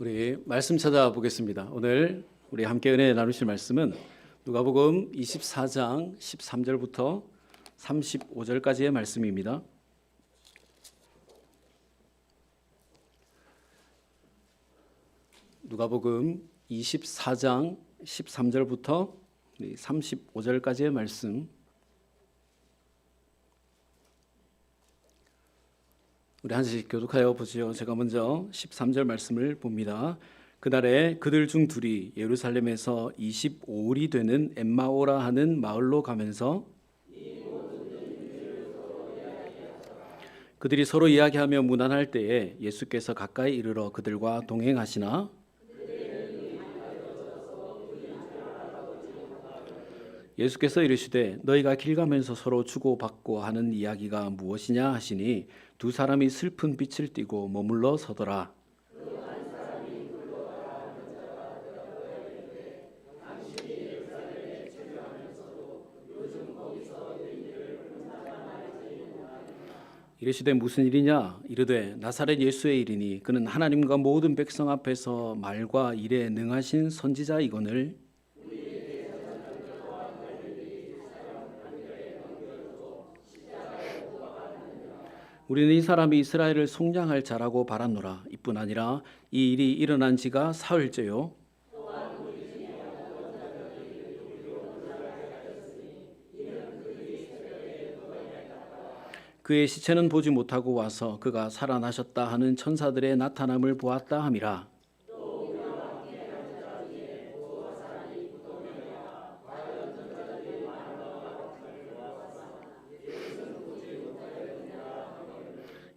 우리 말씀 찾아보겠습니다. 오늘 우리 함께 은혜 나누실 말씀은 누가복음 24장 13절부터 35절까지의 말씀입니다. 누가복음 24장 13절부터 35절까지의 말씀, 우리 한 절씩 교독하여 보지요. 제가 먼저 13절 말씀을 봅니다. 그날에 그들 중 둘이 예루살렘에서 25일이 되는 엠마오라 하는 마을로 가면서 그들이 서로 이야기하며 무난할 때에 예수께서 가까이 이르러 그들과 동행하시나 예수께서 이르시되 너희가 길 가면서 서로 주고받고 하는 이야기가 무엇이냐 하시니 두 사람이 슬픈 빛을 띠고 머물러 서더라. 이르시되 무슨 일이냐? 이르되 나사렛 예수의 일이니 그는 하나님과 모든 백성 앞에서 말과 일에 능하신 선지자이거늘 우리는 이 사람이 이스라엘을 속량할 자라고 바랐노라. 이뿐 아니라 이 일이 일어난 지가 사흘째요. 그의 시체는 보지 못하고 와서 그가 살아나셨다 하는 천사들의 나타남을 보았다 함이라.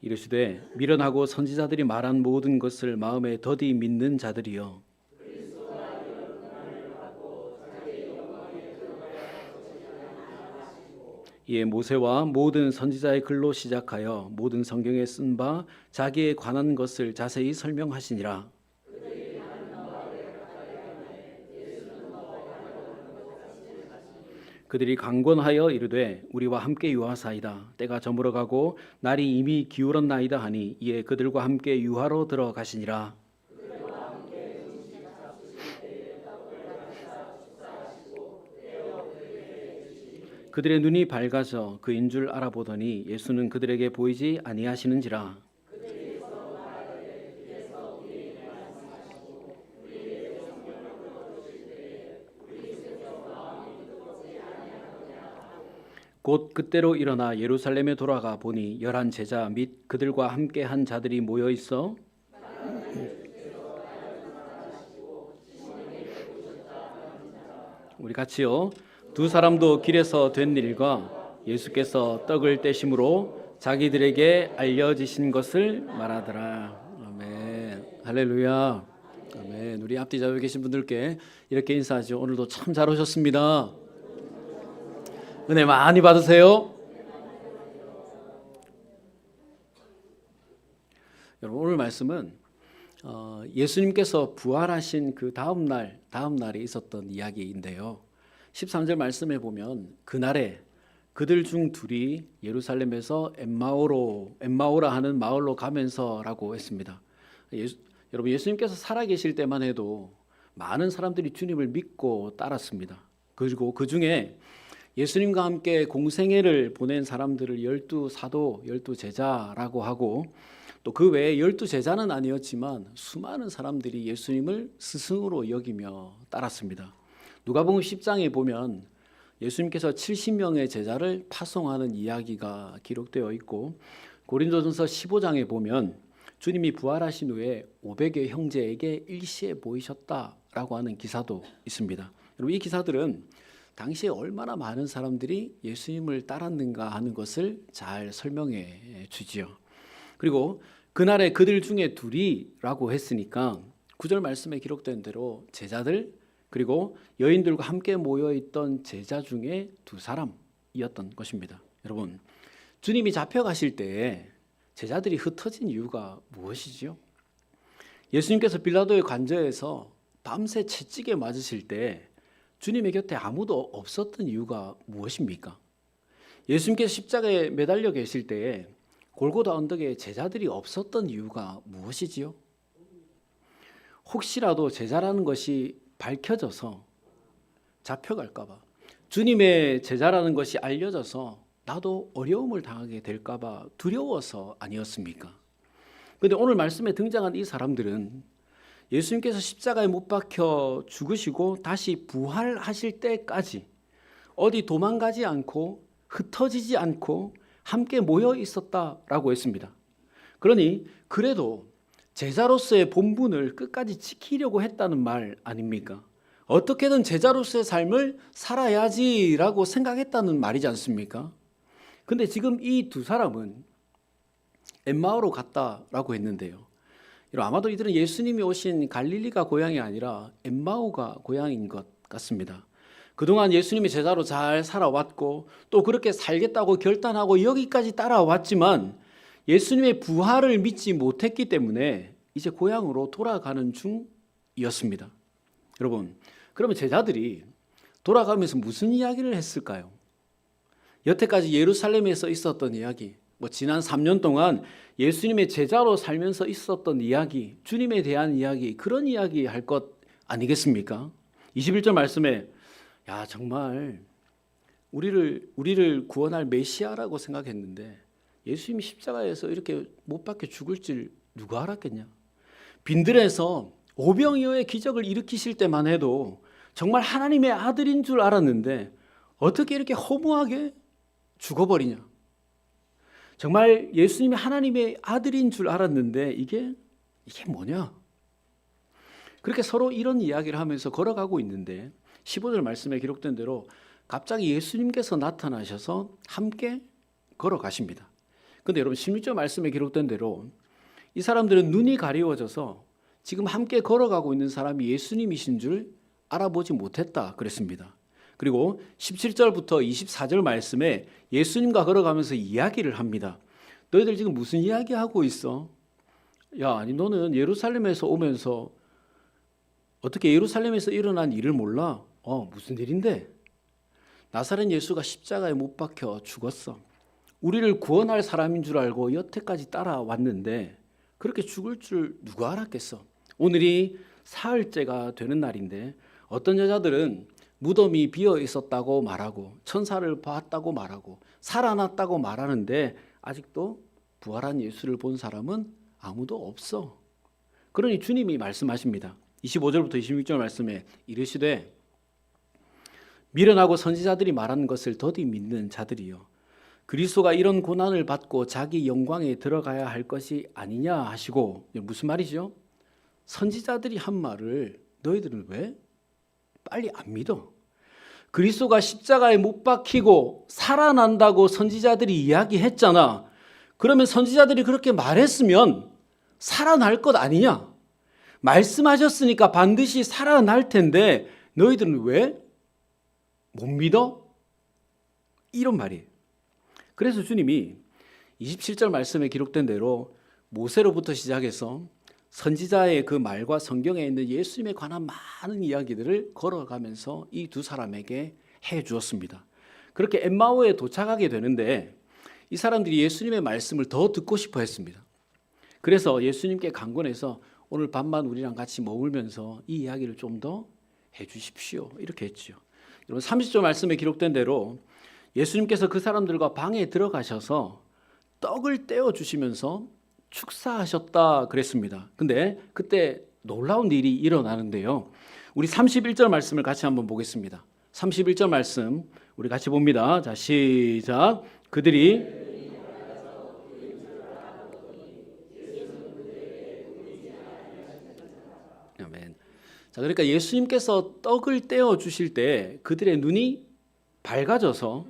이르시되 미련하고 선지자들이 말한 모든 것을 마음에 더디 믿는 자들이여 이에 모세와 모든 선지자의 글로 시작하여 모든 성경에 쓴 바 자기에 관한 것을 자세히 설명하시니라. 그들이 강권하여 이르되 우리와 함께 유하사이다. 때가 저물어가고 날이 이미 기울었나이다 하니 이에 그들과 함께 유하로 들어가시니라. 그들의 눈이 밝아져 그인 줄 알아보더니 예수는 그들에게 보이지 아니하시는지라. 곧 그때로 일어나 예루살렘에 돌아가 보니 11 제자 및 그들과 함께 한 자들이 모여 있어 우리 같이요. 두 사람도 길에서 된 일과 예수께서 떡을 떼심으로 자기들에게 알려지신 것을 말하더라. 아멘. 할렐루야. 아멘. 우리 앞뒤 좌우에 계신 분들께 이렇게 인사하죠. 오늘도 참 잘 오셨습니다. 은혜 많이 받으세요. 여러분, 오늘 말씀은 예수님께서 부활하신 그 다음 날에 있었던 이야기인데요. 13절 말씀에 보면 그날에 그들 중 둘이 예루살렘에서 엠마오라 하는 마을로 가면서라고 했습니다. 여러분, 예수님께서 살아계실 때만 해도 많은 사람들이 주님을 믿고 따랐습니다. 그리고 그 중에 예수님과 함께 공생애를 보낸 사람들을 12사도, 12제자라고 하고 또 그 외에 12제자는 아니었지만 수많은 사람들이 예수님을 스승으로 여기며 따랐습니다. 누가복음 10장에 보면 예수님께서 70명의 제자를 파송하는 이야기가 기록되어 있고 고린도전서 15장에 보면 주님이 부활하신 후에 500의 형제에게 일시에 보이셨다라고 하는 기사도 있습니다. 여러분, 이 기사들은 당시에 얼마나 많은 사람들이 예수님을 따랐는가 하는 것을 잘 설명해 주지요. 그리고 그날에 그들 중에 둘이라고 했으니까 9절 말씀에 기록된 대로 제자들 그리고 여인들과 함께 모여있던 제자 중에 두 사람이었던 것입니다. 여러분, 주님이 잡혀가실 때 제자들이 흩어진 이유가 무엇이지요? 예수님께서 빌라도의 관저에서 밤새 채찍에 맞으실 때 주님의 곁에 아무도 없었던 이유가 무엇입니까? 예수님께서 십자가에 매달려 계실 때에 골고다 언덕에 제자들이 없었던 이유가 무엇이지요? 혹시라도 제자라는 것이 밝혀져서 잡혀갈까 봐, 주님의 제자라는 것이 알려져서 나도 어려움을 당하게 될까 봐 두려워서 아니었습니까? 그런데 오늘 말씀에 등장한 이 사람들은 예수님께서 십자가에 못 박혀 죽으시고 다시 부활하실 때까지 어디 도망가지 않고 흩어지지 않고 함께 모여 있었다라고 했습니다. 그러니 그래도 제자로서의 본분을 끝까지 지키려고 했다는 말 아닙니까? 어떻게든 제자로서의 삶을 살아야지라고 생각했다는 말이지 않습니까? 근데 지금 이 두 사람은 엠마오로 갔다라고 했는데요. 아마도 이들은 예수님이 오신 갈릴리가 고향이 아니라 엠마오가 고향인 것 같습니다. 그동안 예수님의 제자로 잘 살아왔고 또 그렇게 살겠다고 결단하고 여기까지 따라왔지만 예수님의 부활을 믿지 못했기 때문에 이제 고향으로 돌아가는 중이었습니다. 여러분, 그러면 제자들이 돌아가면서 무슨 이야기를 했을까요? 여태까지 예루살렘에서 있었던 이야기, 지난 3년 동안 예수님의 제자로 살면서 있었던 이야기, 주님에 대한 이야기, 그런 이야기 할 것 아니겠습니까? 21절 말씀에 정말 우리를 구원할 메시아라고 생각했는데 예수님이 십자가에서 이렇게 못 박혀 죽을 줄 누가 알았겠냐? 빈들에서 오병이어의 기적을 일으키실 때만 해도 정말 하나님의 아들인 줄 알았는데 어떻게 이렇게 허무하게 죽어버리냐? 정말 예수님이 하나님의 아들인 줄 알았는데 이게 뭐냐? 그렇게 서로 이런 이야기를 하면서 걸어가고 있는데 15절 말씀에 기록된 대로 갑자기 예수님께서 나타나셔서 함께 걸어가십니다. 그런데 여러분 16절 말씀에 기록된 대로 이 사람들은 눈이 가리워져서 지금 함께 걸어가고 있는 사람이 예수님이신 줄 알아보지 못했다 그랬습니다. 그리고 17절부터 24절 말씀에 예수님과 걸어가면서 이야기를 합니다. 너희들 지금 무슨 이야기하고 있어? 아니 너는 예루살렘에서 오면서 어떻게 예루살렘에서 일어난 일을 몰라? 무슨 일인데? 나사렛 예수가 십자가에 못 박혀 죽었어. 우리를 구원할 사람인 줄 알고 여태까지 따라왔는데 그렇게 죽을 줄 누가 알았겠어? 오늘이 사흘째가 되는 날인데 어떤 여자들은 무덤이 비어 있었다고 말하고 천사를 봤다고 말하고 살아났다고 말하는데 아직도 부활한 예수를 본 사람은 아무도 없어. 그러니 주님이 말씀하십니다. 25절부터 26절 말씀에 이르시되 미련하고 선지자들이 말하는 것을 더디 믿는 자들이여 그리스도가 이런 고난을 받고 자기 영광에 들어가야 할 것이 아니냐 하시고, 무슨 말이죠? 선지자들이 한 말을 너희들은 왜 빨리 안 믿어? 그리스도가 십자가에 못 박히고 살아난다고 선지자들이 이야기했잖아. 그러면 선지자들이 그렇게 말했으면 살아날 것 아니냐? 말씀하셨으니까 반드시 살아날 텐데 너희들은 왜 못 믿어? 이런 말이에요. 그래서 주님이 27절 말씀에 기록된 대로 모세로부터 시작해서 선지자의 그 말과 성경에 있는 예수님에 관한 많은 이야기들을 걸어가면서 이 두 사람에게 해 주었습니다. 그렇게 엠마오에 도착하게 되는데 이 사람들이 예수님의 말씀을 더 듣고 싶어 했습니다. 그래서 예수님께 간구해서 오늘 밤만 우리랑 같이 머물면서 이 이야기를 좀 더 해 주십시오. 이렇게 했죠. 여러분 30절 말씀에 기록된 대로 예수님께서 그 사람들과 방에 들어가셔서 떡을 떼어 주시면서 축사하셨다 그랬습니다. 근데 그때 놀라운 일이 일어나는데요. 우리 31절 말씀을 같이 한번 보겠습니다. 31절 말씀 우리 같이 봅니다. 자, 시작. 그들이 아멘. 자, 그러니까 예수님께서 떡을 떼어 주실 때 그들의 눈이 밝아져서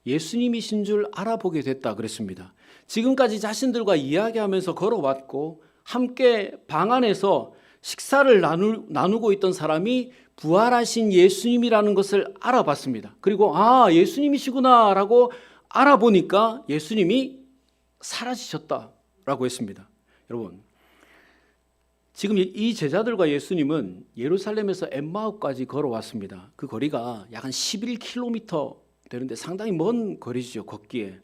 예수님이신 줄 알아보게 됐다 그랬습니다. 지금까지 자신들과 이야기하면서 걸어왔고 함께 방 안에서 식사를 나누고 있던 사람이 부활하신 예수님이라는 것을 알아봤습니다. 그리고 예수님이시구나라고 알아보니까 예수님이 사라지셨다라고 했습니다. 여러분, 지금 이 제자들과 예수님은 예루살렘에서 엠마오까지 걸어왔습니다. 그 거리가 약 한 11km 되는데 상당히 먼 거리죠, 걷기에.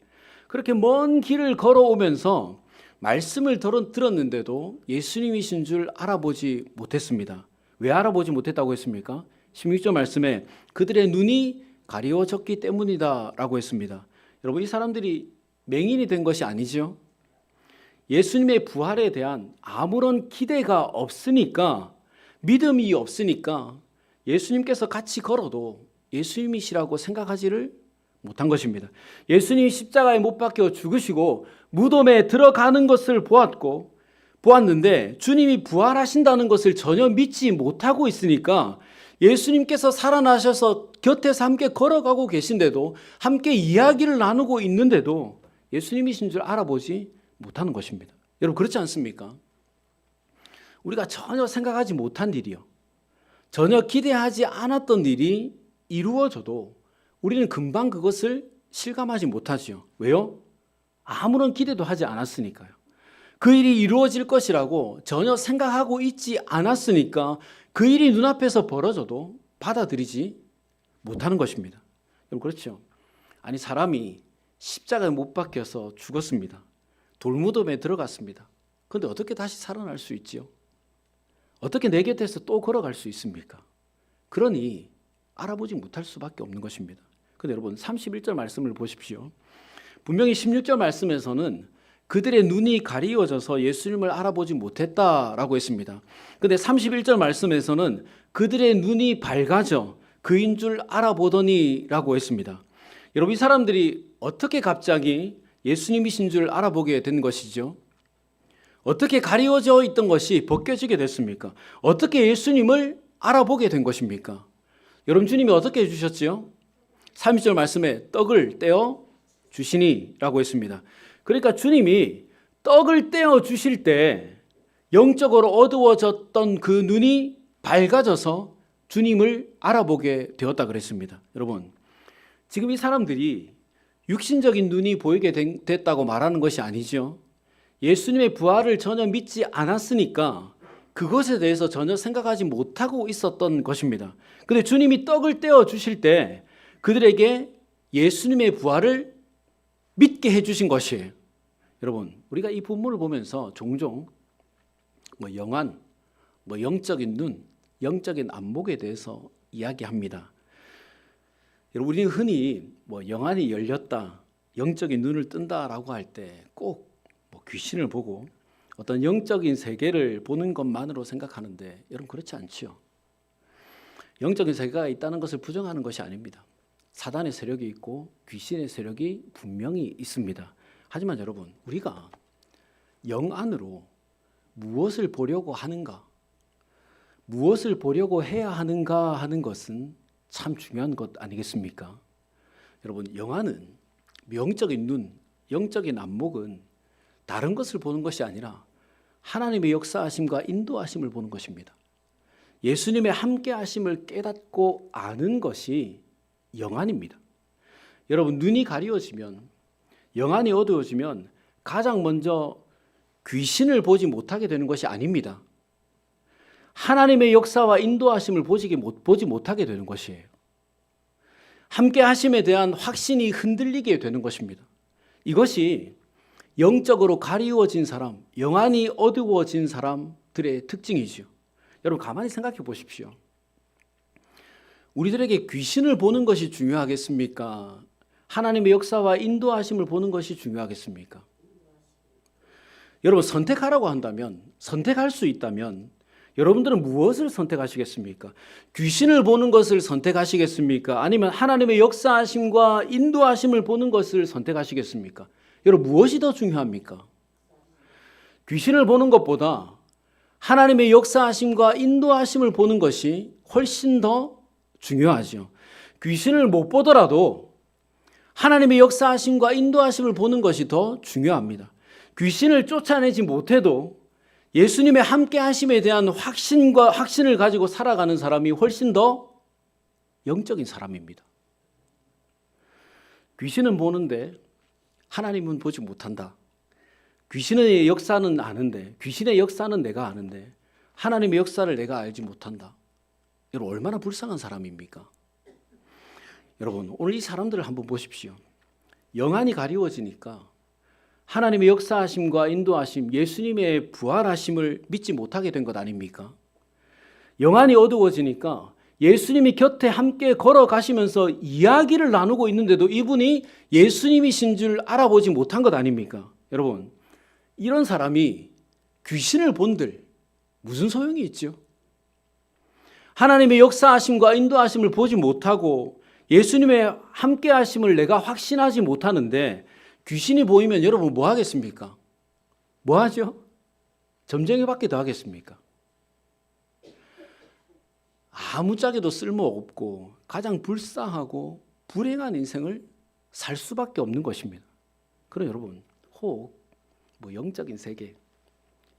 그렇게 먼 길을 걸어오면서 말씀을 들었는데도 예수님이신 줄 알아보지 못했습니다. 왜 알아보지 못했다고 했습니까? 16절 말씀에 그들의 눈이 가리워졌기 때문이다 라고 했습니다. 여러분, 이 사람들이 맹인이 된 것이 아니죠. 예수님의 부활에 대한 아무런 기대가 없으니까, 믿음이 없으니까 예수님께서 같이 걸어도 예수님이시라고 생각하지를 못한 것입니다. 예수님이 십자가에 못 박혀 죽으시고 무덤에 들어가는 것을 보았는데 주님이 부활하신다는 것을 전혀 믿지 못하고 있으니까 예수님께서 살아나셔서 곁에서 함께 걸어가고 계신데도, 함께 이야기를 나누고 있는데도 예수님이신 줄 알아보지 못하는 것입니다. 여러분, 그렇지 않습니까? 우리가 전혀 생각하지 못한 일이요, 전혀 기대하지 않았던 일이 이루어져도 우리는 금방 그것을 실감하지 못하지요. 왜요? 아무런 기대도 하지 않았으니까요. 그 일이 이루어질 것이라고 전혀 생각하고 있지 않았으니까 그 일이 눈앞에서 벌어져도 받아들이지 못하는 것입니다. 여러분, 그렇죠? 아니, 사람이 십자가에 못 박혀서 죽었습니다. 돌무덤에 들어갔습니다. 그런데 어떻게 다시 살아날 수 있지요? 어떻게 내 곁에서 또 걸어갈 수 있습니까? 그러니 알아보지 못할 수밖에 없는 것입니다. 그런데 여러분, 31절 말씀을 보십시오. 분명히 16절 말씀에서는 그들의 눈이 가리워져서 예수님을 알아보지 못했다라고 했습니다. 그런데 31절 말씀에서는 그들의 눈이 밝아져 그인 줄 알아보더니 라고 했습니다. 여러분, 이 사람들이 어떻게 갑자기 예수님이신 줄 알아보게 된 것이죠? 어떻게 가리워져 있던 것이 벗겨지게 됐습니까? 어떻게 예수님을 알아보게 된 것입니까? 여러분, 주님이 어떻게 해주셨지요? 30절 말씀에 떡을 떼어 주시니 라고 했습니다. 그러니까 주님이 떡을 떼어 주실 때 영적으로 어두워졌던 그 눈이 밝아져서 주님을 알아보게 되었다 그랬습니다. 여러분, 지금 이 사람들이 육신적인 눈이 보이게 됐다고 말하는 것이 아니죠. 예수님의 부활을 전혀 믿지 않았으니까 그것에 대해서 전혀 생각하지 못하고 있었던 것입니다. 그런데 주님이 떡을 떼어 주실 때 그들에게 예수님의 부활을 믿게 해주신 것이에요. 여러분, 우리가 이 본문을 보면서 종종 영안, 영적인 눈, 영적인 안목에 대해서 이야기합니다. 여러분, 우리는 흔히 영안이 열렸다, 영적인 눈을 뜬다라고 할 때 꼭 귀신을 보고 어떤 영적인 세계를 보는 것만으로 생각하는데, 여러분, 그렇지 않지요. 영적인 세계가 있다는 것을 부정하는 것이 아닙니다. 사단의 세력이 있고 귀신의 세력이 분명히 있습니다. 하지만 여러분, 우리가 영 안으로 무엇을 보려고 하는가, 무엇을 보려고 해야 하는가 하는 것은 참 중요한 것 아니겠습니까? 여러분, 영안은, 영적인 눈, 영적인 안목은 다른 것을 보는 것이 아니라 하나님의 역사하심과 인도하심을 보는 것입니다. 예수님의 함께하심을 깨닫고 아는 것이 영안입니다. 여러분, 눈이 가리워지면, 영안이 어두워지면 가장 먼저 귀신을 보지 못하게 되는 것이 아닙니다. 하나님의 역사와 인도하심을 보지 못하게 되는 것이에요. 함께하심에 대한 확신이 흔들리게 되는 것입니다. 이것이 영적으로 가리워진 사람, 영안이 어두워진 사람들의 특징이죠. 여러분, 가만히 생각해 보십시오. 우리들에게 귀신을 보는 것이 중요하겠습니까? 하나님의 역사와 인도하심을 보는 것이 중요하겠습니까? 여러분, 선택하라고 한다면, 선택할 수 있다면 여러분들은 무엇을 선택하시겠습니까? 귀신을 보는 것을 선택하시겠습니까? 아니면 하나님의 역사하심과 인도하심을 보는 것을 선택하시겠습니까? 여러분, 무엇이 더 중요합니까? 귀신을 보는 것보다 하나님의 역사하심과 인도하심을 보는 것이 훨씬 더 중요하죠. 귀신을 못 보더라도 하나님의 역사하심과 인도하심을 보는 것이 더 중요합니다. 귀신을 쫓아내지 못해도 예수님의 함께하심에 대한 확신을 가지고 살아가는 사람이 훨씬 더 영적인 사람입니다. 귀신은 보는데 하나님은 보지 못한다. 귀신의 역사는 아는데, 귀신의 역사는 내가 아는데 하나님의 역사를 내가 알지 못한다. 여러분, 얼마나 불쌍한 사람입니까? 여러분, 오늘 이 사람들을 한번 보십시오. 영안이 가리워지니까 하나님의 역사하심과 인도하심, 예수님의 부활하심을 믿지 못하게 된 것 아닙니까? 영안이 어두워지니까 예수님이 곁에 함께 걸어가시면서 이야기를 나누고 있는데도 이분이 예수님이신 줄 알아보지 못한 것 아닙니까? 여러분, 이런 사람이 귀신을 본들 무슨 소용이 있죠? 하나님의 역사하심과 인도하심을 보지 못하고 예수님의 함께하심을 내가 확신하지 못하는데 귀신이 보이면 여러분 뭐 하겠습니까? 뭐 하죠? 점쟁이밖에 더 하겠습니까? 아무짝에도 쓸모없고 가장 불쌍하고 불행한 인생을 살 수밖에 없는 것입니다. 그럼 여러분, 혹 영적인 세계,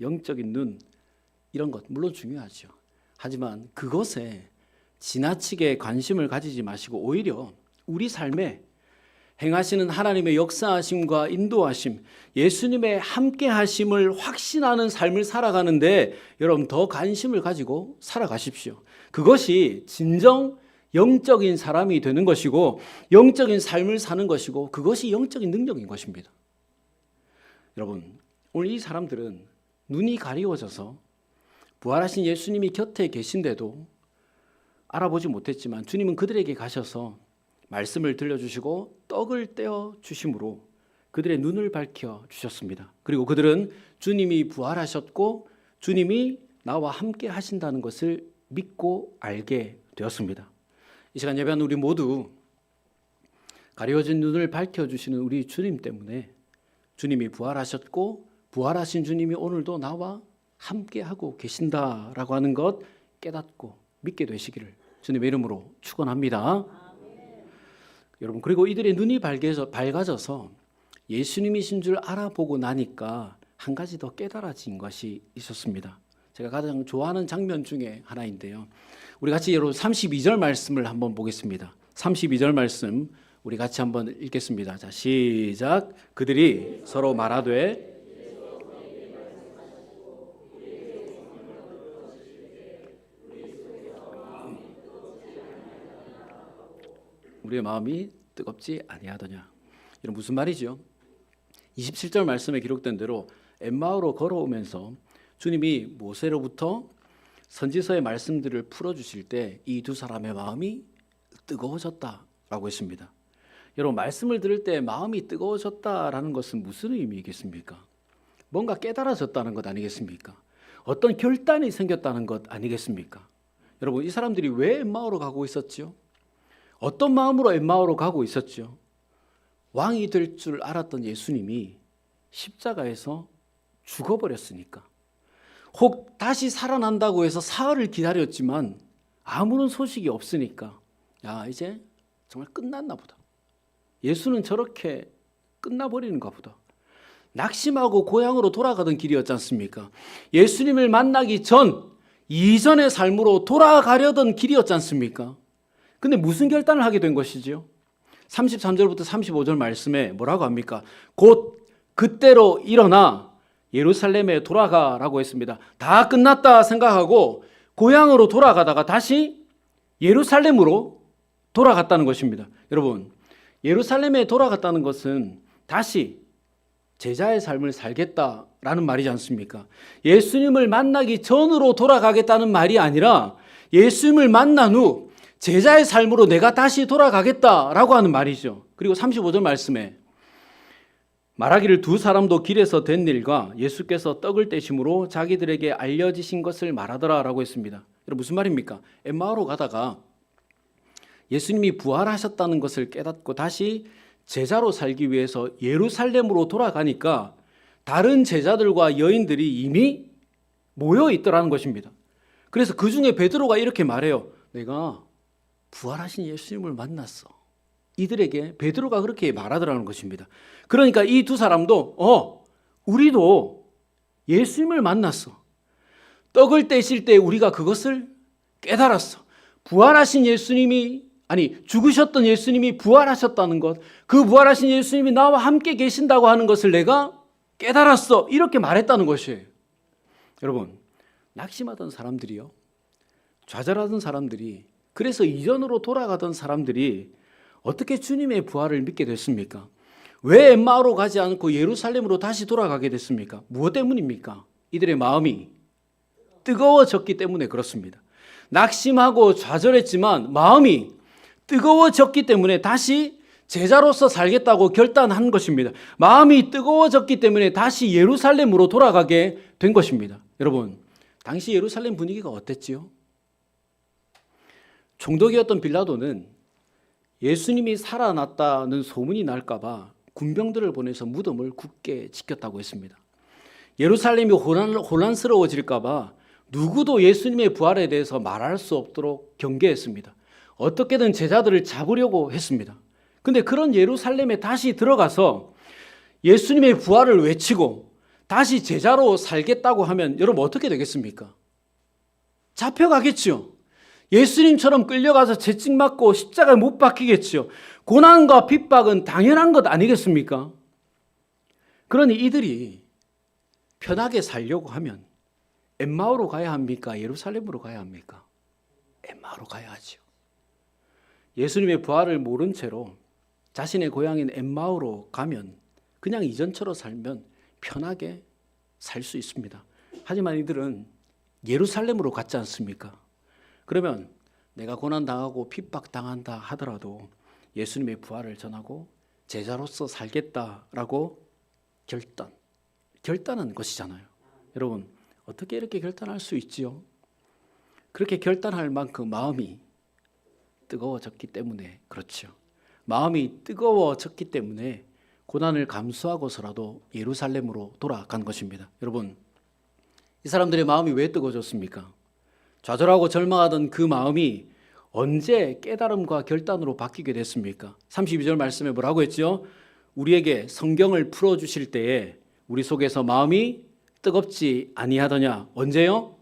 영적인 눈 이런 것 물론 중요하죠. 하지만 그것에 지나치게 관심을 가지지 마시고 오히려 우리 삶에 행하시는 하나님의 역사하심과 인도하심, 예수님의 함께하심을 확신하는 삶을 살아가는데 여러분 더 관심을 가지고 살아가십시오. 그것이 진정 영적인 사람이 되는 것이고 영적인 삶을 사는 것이고 그것이 영적인 능력인 것입니다. 여러분, 오늘 이 사람들은 눈이 가리워져서 부활하신 예수님이 곁에 계신데도 알아보지 못했지만 주님은 그들에게 가셔서 말씀을 들려주시고 떡을 떼어 주심으로 그들의 눈을 밝혀 주셨습니다. 그리고 그들은 주님이 부활하셨고 주님이 나와 함께 하신다는 것을 믿고 알게 되었습니다. 이 시간 예배하는 우리 모두 가려진 눈을 밝혀주시는 우리 주님 때문에 주님이 부활하셨고 부활하신 주님이 오늘도 나와 함께하고 계신다라고 하는 것 깨닫고 믿게 되시기를 주님의 이름으로 축원합니다. 여러분, 그리고 이들의 눈이 밝아져서 예수님이신 줄 알아보고 나니까 한 가지 더 깨달아진 것이 있었습니다. 제가 가장 좋아하는 장면 중에 하나인데요. 우리 같이 여러분 32절 말씀을 한번 보겠습니다. 32절 말씀 우리 같이 한번 읽겠습니다. 자, 시작. 그들이 서로 말하되 우리의 마음이 뜨겁지 아니하더냐. 이런 무슨 말이죠? 27절 말씀에 기록된 대로 엠마오로 걸어오면서 주님이 모세로부터 선지서의 말씀들을 풀어주실 때 이 두 사람의 마음이 뜨거워졌다라고 했습니다. 여러분, 말씀을 들을 때 마음이 뜨거워졌다라는 것은 무슨 의미이겠습니까? 뭔가 깨달아졌다는 것 아니겠습니까? 어떤 결단이 생겼다는 것 아니겠습니까? 여러분, 이 사람들이 왜 엠마오로 가고 있었죠? 어떤 마음으로 엠마오로 가고 있었죠? 왕이 될 줄 알았던 예수님이 십자가에서 죽어버렸으니까. 혹 다시 살아난다고 해서 사흘을 기다렸지만 아무런 소식이 없으니까 야, 이제 정말 끝났나 보다. 예수는 저렇게 끝나버리는가 보다. 낙심하고 고향으로 돌아가던 길이었지 않습니까? 예수님을 만나기 이전의 삶으로 돌아가려던 길이었지 않습니까? 근데 무슨 결단을 하게 된 것이지요? 33절부터 35절 말씀에 뭐라고 합니까? 곧 그때로 일어나 예루살렘에 돌아가라고 했습니다. 다 끝났다 생각하고 고향으로 돌아가다가 다시 예루살렘으로 돌아갔다는 것입니다. 여러분, 예루살렘에 돌아갔다는 것은 다시 제자의 삶을 살겠다라는 말이지 않습니까? 예수님을 만나기 전으로 돌아가겠다는 말이 아니라 예수님을 만난 후 제자의 삶으로 내가 다시 돌아가겠다라고 하는 말이죠. 그리고 35절 말씀에 말하기를 두 사람도 길에서 된 일과 예수께서 떡을 떼심으로 자기들에게 알려지신 것을 말하더라라고 했습니다. 여러분, 무슨 말입니까? 엠마오로 가다가 예수님이 부활하셨다는 것을 깨닫고 다시 제자로 살기 위해서 예루살렘으로 돌아가니까 다른 제자들과 여인들이 이미 모여 있더라는 것입니다. 그래서 그 중에 베드로가 이렇게 말해요. 내가 부활하신 예수님을 만났어. 이들에게 베드로가 그렇게 말하더라는 것입니다. 그러니까 이 두 사람도 우리도 예수님을 만났어. 떡을 떼실 때 우리가 그것을 깨달았어. 부활하신 예수님이 죽으셨던 예수님이 부활하셨다는 것, 그 부활하신 예수님이 나와 함께 계신다고 하는 것을 내가 깨달았어. 이렇게 말했다는 것이에요. 여러분, 낙심하던 사람들이요, 좌절하던 사람들이, 그래서 이전으로 돌아가던 사람들이 어떻게 주님의 부활을 믿게 됐습니까? 왜 엠마오로 가지 않고 예루살렘으로 다시 돌아가게 됐습니까? 무엇 때문입니까? 이들의 마음이 뜨거워졌기 때문에 그렇습니다. 낙심하고 좌절했지만 마음이 뜨거워졌기 때문에 다시 제자로서 살겠다고 결단한 것입니다. 마음이 뜨거워졌기 때문에 다시 예루살렘으로 돌아가게 된 것입니다. 여러분, 당시 예루살렘 분위기가 어땠지요? 총독이었던 빌라도는 예수님이 살아났다는 소문이 날까 봐 군병들을 보내서 무덤을 굳게 지켰다고 했습니다. 예루살렘이 혼란스러워질까 봐 누구도 예수님의 부활에 대해서 말할 수 없도록 경계했습니다. 어떻게든 제자들을 잡으려고 했습니다. 근데 그런 예루살렘에 다시 들어가서 예수님의 부활을 외치고 다시 제자로 살겠다고 하면 여러분 어떻게 되겠습니까? 잡혀가겠죠. 예수님처럼 끌려가서 채찍 맞고 십자가에 못 박히겠죠. 고난과 핍박은 당연한 것 아니겠습니까? 그러니 이들이 편하게 살려고 하면 엠마오로 가야 합니까? 예루살렘으로 가야 합니까? 엠마오로 가야 하죠. 예수님의 부활을 모른 채로 자신의 고향인 엠마오로 가면 그냥 이전처럼 살면 편하게 살 수 있습니다. 하지만 이들은 예루살렘으로 갔지 않습니까? 그러면 내가 고난당하고 핍박당한다 하더라도 예수님의 부활을 전하고 제자로서 살겠다라고 결단한 것이잖아요. 여러분, 어떻게 이렇게 결단할 수 있지요? 그렇게 결단할 만큼 마음이 뜨거워졌기 때문에 그렇죠. 마음이 뜨거워졌기 때문에 고난을 감수하고서라도 예루살렘으로 돌아간 것입니다. 여러분, 이 사람들의 마음이 왜 뜨거워졌습니까? 좌절하고 절망하던 그 마음이 언제 깨달음과 결단으로 바뀌게 됐습니까? 32절 말씀에 뭐라고 했죠? 우리에게 성경을 풀어주실 때에 우리 속에서 마음이 뜨겁지 아니하더냐. 언제요?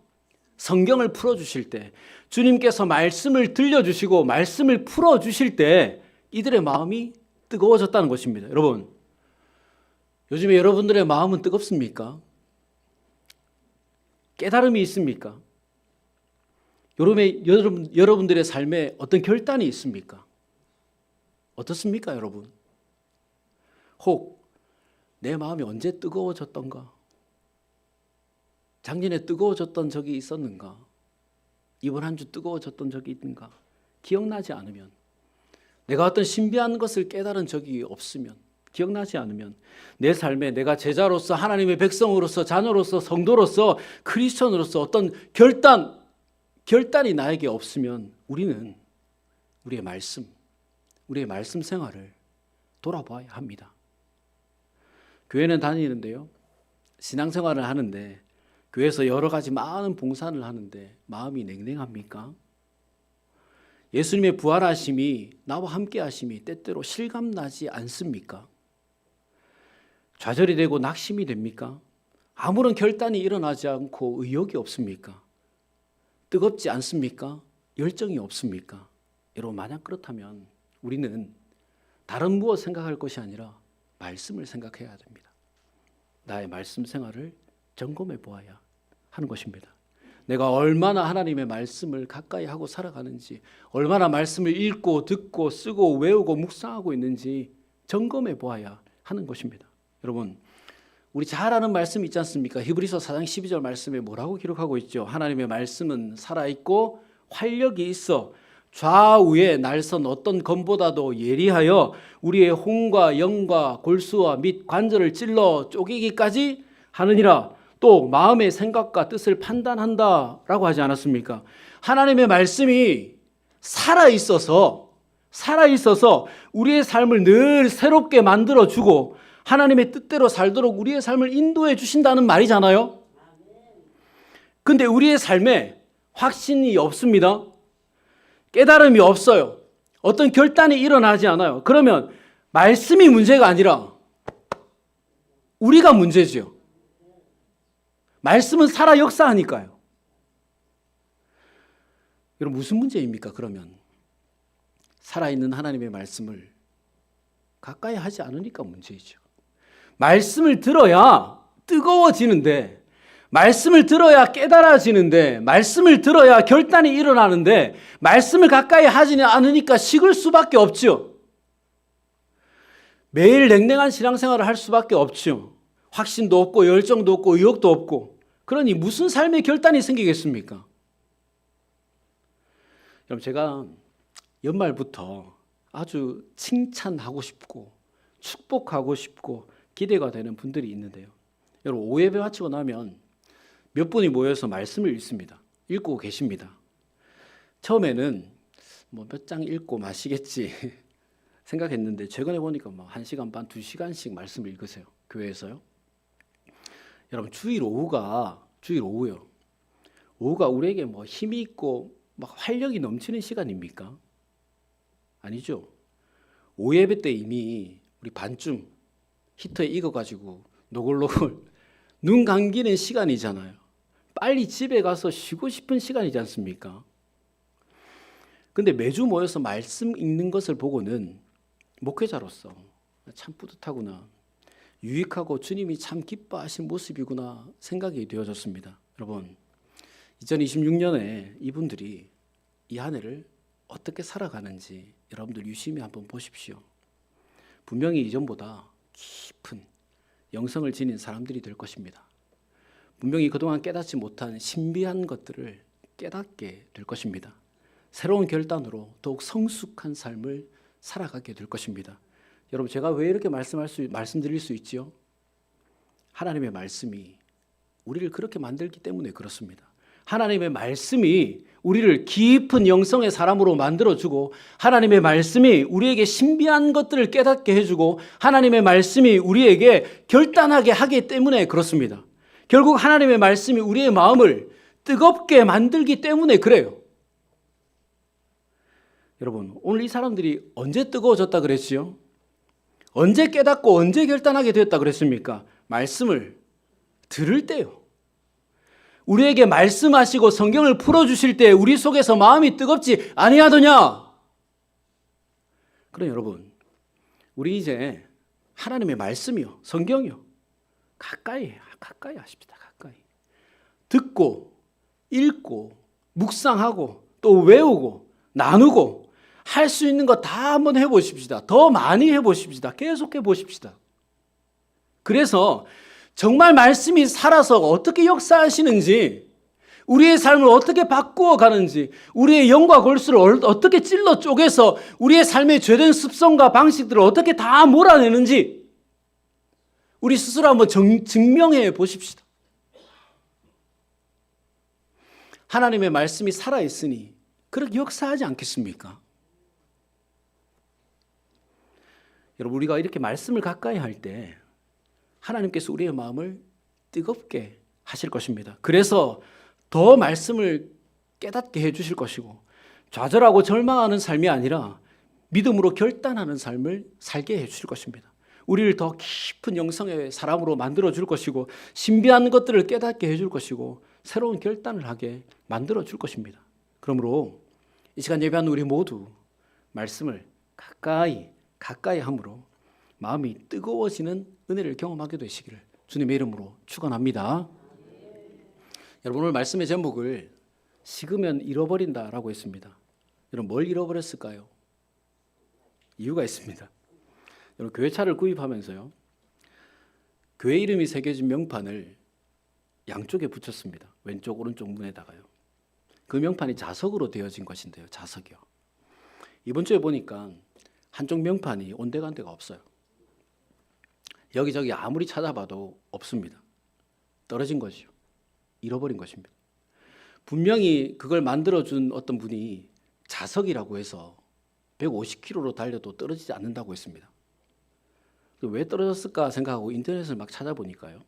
성경을 풀어주실 때, 주님께서 말씀을 들려주시고 말씀을 풀어주실 때 이들의 마음이 뜨거워졌다는 것입니다. 여러분, 요즘에 여러분들의 마음은 뜨겁습니까? 깨달음이 있습니까? 여러분들의 삶에 어떤 결단이 있습니까? 어떻습니까, 여러분? 혹 내 마음이 언제 뜨거워졌던가? 작년에 뜨거워졌던 적이 있었는가? 이번 한 주 뜨거워졌던 적이 있는가? 기억나지 않으면, 내가 어떤 신비한 것을 깨달은 적이 없으면, 기억나지 않으면, 내 삶에 내가 제자로서 하나님의 백성으로서 자녀로서 성도로서 크리스천으로서 어떤 결단이 나에게 없으면 우리는 우리의 말씀 생활을 돌아봐야 합니다. 교회는 다니는데요, 신앙생활을 하는데 교회에서 여러 가지 많은 봉사를 하는데 마음이 냉랭합니까? 예수님의 부활하심이 나와 함께 하심이 때때로 실감나지 않습니까? 좌절이 되고 낙심이 됩니까? 아무런 결단이 일어나지 않고 의욕이 없습니까? 뜨겁지 않습니까? 열정이 없습니까? 여러분, 만약 그렇다면 우리는 다른 무엇 생각할 것이 아니라 말씀을 생각해야 됩니다. 나의 말씀 생활을 점검해 보아야 하는 것입니다. 내가 얼마나 하나님의 말씀을 가까이 하고 살아가는지, 얼마나 말씀을 읽고 듣고 쓰고 외우고 묵상하고 있는지 점검해 보아야 하는 것입니다. 여러분, 우리 잘 아는 말씀 있지 않습니까? 히브리서 4장 12절 말씀에 뭐라고 기록하고 있죠? 하나님의 말씀은 살아있고 활력이 있어 좌우에 날선 어떤 검보다도 예리하여 우리의 혼과 영과 골수와 및 관절을 찔러 쪼개기까지 하느니라. 또 마음의 생각과 뜻을 판단한다라고 하지 않았습니까? 하나님의 말씀이 살아있어서 우리의 삶을 늘 새롭게 만들어주고 하나님의 뜻대로 살도록 우리의 삶을 인도해 주신다는 말이잖아요. 근데 우리의 삶에 확신이 없습니다. 깨달음이 없어요. 어떤 결단이 일어나지 않아요. 그러면 말씀이 문제가 아니라 우리가 문제지요. 말씀은 살아 역사하니까요. 여러분, 무슨 문제입니까? 그러면 살아있는 하나님의 말씀을 가까이 하지 않으니까 문제이죠. 말씀을 들어야 뜨거워지는데, 말씀을 들어야 깨달아지는데, 말씀을 들어야 결단이 일어나는데 말씀을 가까이 하지 않으니까 식을 수밖에 없죠. 매일 냉랭한 신앙생활을 할 수밖에 없죠. 확신도 없고 열정도 없고 의욕도 없고. 그러니 무슨 삶의 결단이 생기겠습니까? 여러분, 제가 연말부터 아주 칭찬하고 싶고 축복하고 싶고 기대가 되는 분들이 있는데요. 여러분, 오예배 마치고 나면 몇 분이 모여서 말씀을 읽습니다. 읽고 계십니다. 처음에는 뭐 몇 장 읽고 마시겠지 생각했는데 최근에 보니까 뭐 1시간 반, 2시간씩 말씀을 읽으세요. 교회에서요. 여러분, 주일 오후요. 오후가 우리에게 뭐 힘이 있고 막 활력이 넘치는 시간입니까? 아니죠. 오예배 때 이미 우리 반쯤 히터에 익어가지고 노골노골 눈 감기는 시간이잖아요. 빨리 집에 가서 쉬고 싶은 시간이지 않습니까? 근데 매주 모여서 말씀 읽는 것을 보고는 목회자로서 참 뿌듯하구나, 유익하고 주님이 참 기뻐하신 모습이구나 생각이 되어졌습니다. 여러분, 2026년에 이분들이 이 한 해를 어떻게 살아가는지 여러분들 유심히 한번 보십시오. 분명히 이전보다 깊은 영성을 지닌 사람들이 될 것입니다. 분명히 그동안 깨닫지 못한 신비한 것들을 깨닫게 될 것입니다. 새로운 결단으로 더욱 성숙한 삶을 살아가게 될 것입니다. 여러분, 제가 왜 이렇게 말씀드릴 수 있지요? 하나님의 말씀이 우리를 그렇게 만들기 때문에 그렇습니다. 하나님의 말씀이 우리를 깊은 영성의 사람으로 만들어주고, 하나님의 말씀이 우리에게 신비한 것들을 깨닫게 해주고, 하나님의 말씀이 우리에게 결단하게 하기 때문에 그렇습니다. 결국 하나님의 말씀이 우리의 마음을 뜨겁게 만들기 때문에 그래요. 여러분, 오늘 이 사람들이 언제 뜨거워졌다 그랬지요? 언제 깨닫고 언제 결단하게 되었다 그랬습니까? 말씀을 들을 때요. 우리에게 말씀하시고 성경을 풀어주실 때 우리 속에서 마음이 뜨겁지 아니하더냐? 그럼 여러분, 우리 이제 하나님의 말씀이요, 성경이요, 가까이 하십시다. 가까이 듣고 읽고 묵상하고 또 외우고 나누고 할 수 있는 거 다 한번 해보십시다. 더 많이 해보십시다. 계속 해보십시다. 그래서 정말 말씀이 살아서 어떻게 역사하시는지, 우리의 삶을 어떻게 바꾸어 가는지, 우리의 영과 골수를 어떻게 찔러 쪼개서 우리의 삶의 죄된 습성과 방식들을 어떻게 다 몰아내는지 우리 스스로 한번 증명해 보십시다. 하나님의 말씀이 살아있으니 그렇게 역사하지 않겠습니까? 여러분, 우리가 이렇게 말씀을 가까이 할 때 하나님께서 우리의 마음을 뜨겁게 하실 것입니다. 그래서 더 말씀을 깨닫게 해주실 것이고, 좌절하고 절망하는 삶이 아니라 믿음으로 결단하는 삶을 살게 해주실 것입니다. 우리를 더 깊은 영성의 사람으로 만들어줄 것이고, 신비한 것들을 깨닫게 해줄 것이고, 새로운 결단을 하게 만들어줄 것입니다. 그러므로 이 시간 예배하는 우리 모두 말씀을 가까이 함으로 마음이 뜨거워지는 은혜를 경험하게 되시기를 주님의 이름으로 축원합니다. 여러분, 오늘 말씀의 제목을 식으면 잃어버린다라고 했습니다. 여러분, 뭘 잃어버렸을까요? 이유가 있습니다. 여러분, 교회차를 구입하면서요, 교회 이름이 새겨진 명판을 양쪽에 붙였습니다. 왼쪽 오른쪽 문에다가요. 그 명판이 자석으로 되어진 것인데요. 자석이요. 이번 주에 보니까 한쪽 명판이 온데간데가 없어요. 여기저기 아무리 찾아봐도 없습니다. 떨어진 거죠. 잃어버린 것입니다. 분명히 그걸 만들어준 어떤 분이 자석이라고 해서 150km로 달려도 떨어지지 않는다고 했습니다. 왜 떨어졌을까 생각하고 인터넷을 막 찾아보니까요,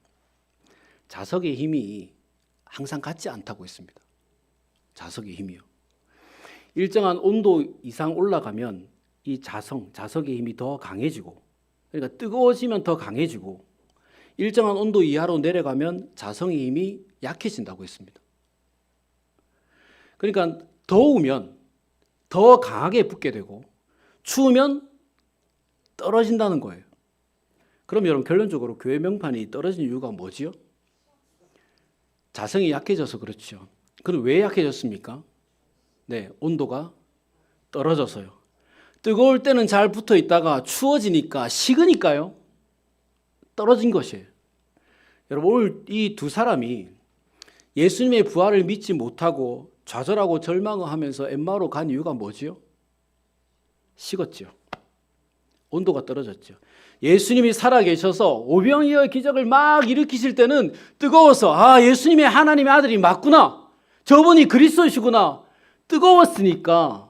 자석의 힘이 항상 같지 않다고 했습니다. 자석의 힘이요. 일정한 온도 이상 올라가면 이 자석의 힘이 더 강해지고, 그러니까 뜨거워지면 더 강해지고, 일정한 온도 이하로 내려가면 자석의 힘이 약해진다고 했습니다. 그러니까 더우면 더 강하게 붙게 되고, 추우면 떨어진다는 거예요. 그럼 여러분, 결론적으로 교회 명판이 떨어진 이유가 뭐지요? 자성이 약해져서 그렇죠. 그럼 왜 약해졌습니까? 네, 온도가 떨어져서요. 뜨거울 때는 잘 붙어 있다가 추워지니까 식으니까요. 떨어진 것이에요. 여러분, 오늘 이 두 사람이 예수님의 부활을 믿지 못하고 좌절하고 절망하면서 엠마오로 간 이유가 뭐지요? 식었죠. 온도가 떨어졌죠. 예수님이 살아계셔서 오병이어 기적을 막 일으키실 때는 뜨거워서 예수님이 하나님의 아들이 맞구나. 저분이 그리스도시구나. 뜨거웠으니까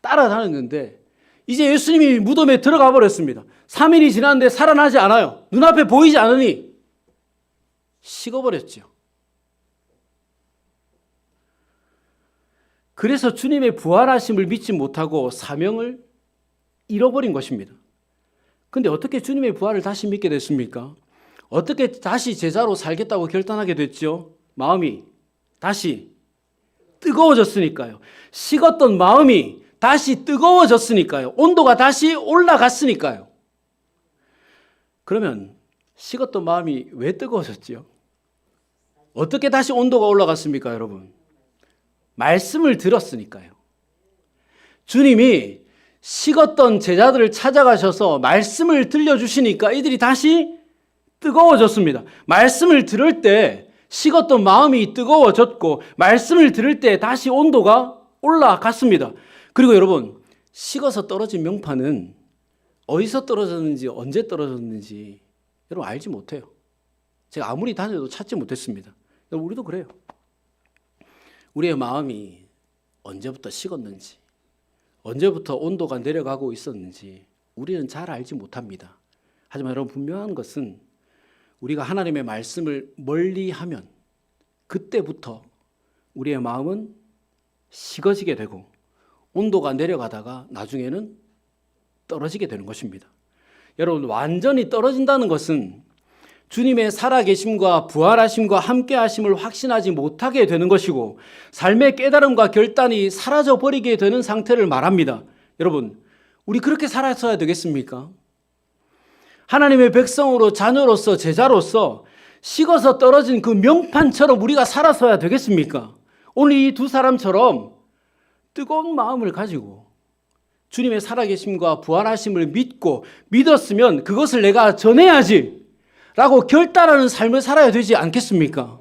따라다녔는데 이제 예수님이 무덤에 들어가 버렸습니다. 3일이 지났는데 살아나지 않아요. 눈앞에 보이지 않으니 식어버렸죠. 그래서 주님의 부활하심을 믿지 못하고 사명을 잃어버린 것입니다. 근데 어떻게 주님의 부활을 다시 믿게 됐습니까? 어떻게 다시 제자로 살겠다고 결단하게 됐죠? 마음이 다시 뜨거워졌으니까요. 식었던 마음이 다시 뜨거워졌으니까요. 온도가 다시 올라갔으니까요. 그러면 식었던 마음이 왜 뜨거워졌죠? 어떻게 다시 온도가 올라갔습니까, 여러분? 말씀을 들었으니까요. 주님이 식었던 제자들을 찾아가셔서 말씀을 들려주시니까 이들이 다시 뜨거워졌습니다. 말씀을 들을 때 식었던 마음이 뜨거워졌고 말씀을 들을 때 다시 온도가 올라갔습니다. 그리고 여러분, 식어서 떨어진 명파는 어디서 떨어졌는지 언제 떨어졌는지 여러분 알지 못해요. 제가 아무리 다녀도 찾지 못했습니다. 여러분, 우리도 그래요. 우리의 마음이 언제부터 식었는지, 언제부터 온도가 내려가고 있었는지 우리는 잘 알지 못합니다. 하지만 여러분, 분명한 것은 우리가 하나님의 말씀을 멀리하면 그때부터 우리의 마음은 식어지게 되고 온도가 내려가다가 나중에는 떨어지게 되는 것입니다. 여러분, 완전히 떨어진다는 것은 주님의 살아계심과 부활하심과 함께하심을 확신하지 못하게 되는 것이고 삶의 깨달음과 결단이 사라져버리게 되는 상태를 말합니다. 여러분, 우리 그렇게 살아서야 되겠습니까? 하나님의 백성으로 자녀로서 제자로서 식어서 떨어진 그 명판처럼 우리가 살아서야 되겠습니까? 오늘 이 두 사람처럼 뜨거운 마음을 가지고 주님의 살아계심과 부활하심을 믿고 믿었으면 그것을 내가 전해야지 라고 결단하는 삶을 살아야 되지 않겠습니까?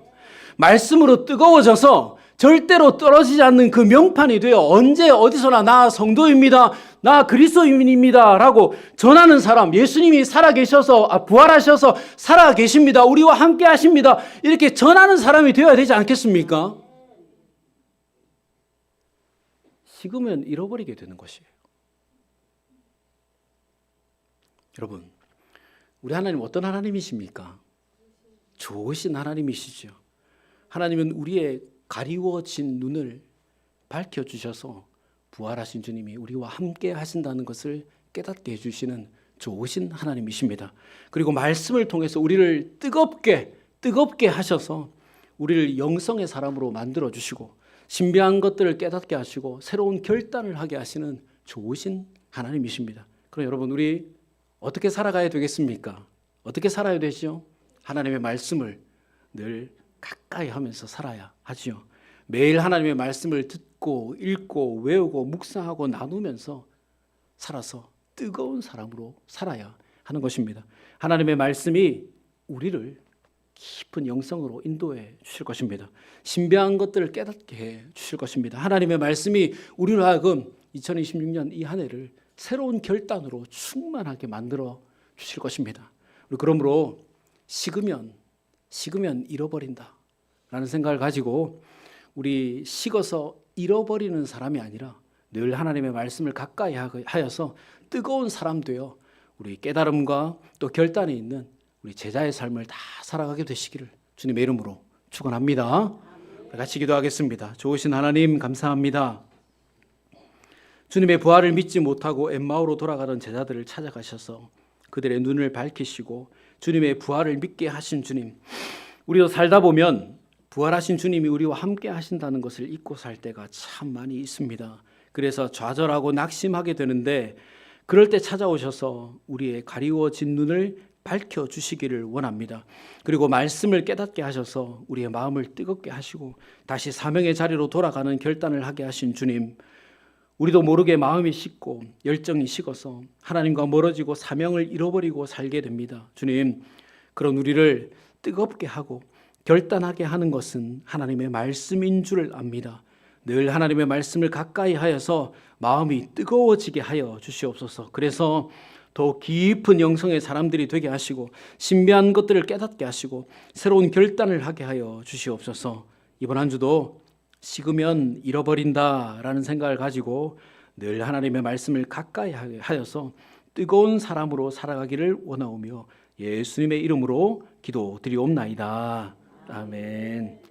말씀으로 뜨거워져서 절대로 떨어지지 않는 그 명판이 되어 언제 어디서나 나 성도입니다, 나 그리스도인입니다 라고 전하는 사람, 예수님이 살아계셔서 부활하셔서 살아계십니다, 우리와 함께 하십니다, 이렇게 전하는 사람이 되어야 되지 않겠습니까? 식으면 잃어버리게 되는 것이에요. 여러분, 우리 하나님 어떤 하나님이십니까? 좋으신 하나님이시죠. 하나님은 우리의 가리워진 눈을 밝혀주셔서 부활하신 주님이 우리와 함께 하신다는 것을 깨닫게 해주시는 좋으신 하나님이십니다. 그리고 말씀을 통해서 우리를 뜨겁게 하셔서 우리를 영성의 사람으로 만들어주시고 신비한 것들을 깨닫게 하시고 새로운 결단을 하게 하시는 좋으신 하나님이십니다. 그럼 여러분, 우리 어떻게 살아가야 되겠습니까? 어떻게 살아야 되죠? 하나님의 말씀을 늘 가까이 하면서 살아야 하지요. 매일 하나님의 말씀을 듣고 읽고 외우고 묵상하고 나누면서 살아서 뜨거운 사람으로 살아야 하는 것입니다. 하나님의 말씀이 우리를 깊은 영성으로 인도해 주실 것입니다. 신비한 것들을 깨닫게 해 주실 것입니다. 하나님의 말씀이 우리로 하여금 2026년 이 한 해를 새로운 결단으로 충만하게 만들어 주실 것입니다. 그러므로 식으면 잃어버린다 라는 생각을 가지고 우리 식어서 잃어버리는 사람이 아니라 늘 하나님의 말씀을 가까이 하여서 뜨거운 사람 되어 우리 깨달음과 또 결단이 있는 우리 제자의 삶을 다 살아가게 되시기를 주님의 이름으로 축원합니다. 같이 기도하겠습니다. 좋으신 하나님, 감사합니다. 주님의 부활을 믿지 못하고 엠마오로 돌아가던 제자들을 찾아가셔서 그들의 눈을 밝히시고 주님의 부활을 믿게 하신 주님, 우리도 살다 보면 부활하신 주님이 우리와 함께 하신다는 것을 잊고 살 때가 참 많이 있습니다. 그래서 좌절하고 낙심하게 되는데 그럴 때 찾아오셔서 우리의 가리워진 눈을 밝혀주시기를 원합니다. 그리고 말씀을 깨닫게 하셔서 우리의 마음을 뜨겁게 하시고 다시 사명의 자리로 돌아가는 결단을 하게 하신 주님, 우리도 모르게 마음이 식고 열정이 식어서 하나님과 멀어지고 사명을 잃어버리고 살게 됩니다. 주님, 그런 우리를 뜨겁게 하고 결단하게 하는 것은 하나님의 말씀인 줄 압니다. 늘 하나님의 말씀을 가까이 하여서 마음이 뜨거워지게 하여 주시옵소서. 그래서 더 깊은 영성의 사람들이 되게 하시고 신비한 것들을 깨닫게 하시고 새로운 결단을 하게 하여 주시옵소서. 이번 한 주도 식으면 잃어버린다라는 생각을 가지고 늘 하나님의 말씀을 가까이 하여서 뜨거운 사람으로 살아가기를 원하오며 예수님의 이름으로 기도드리옵나이다. 아멘.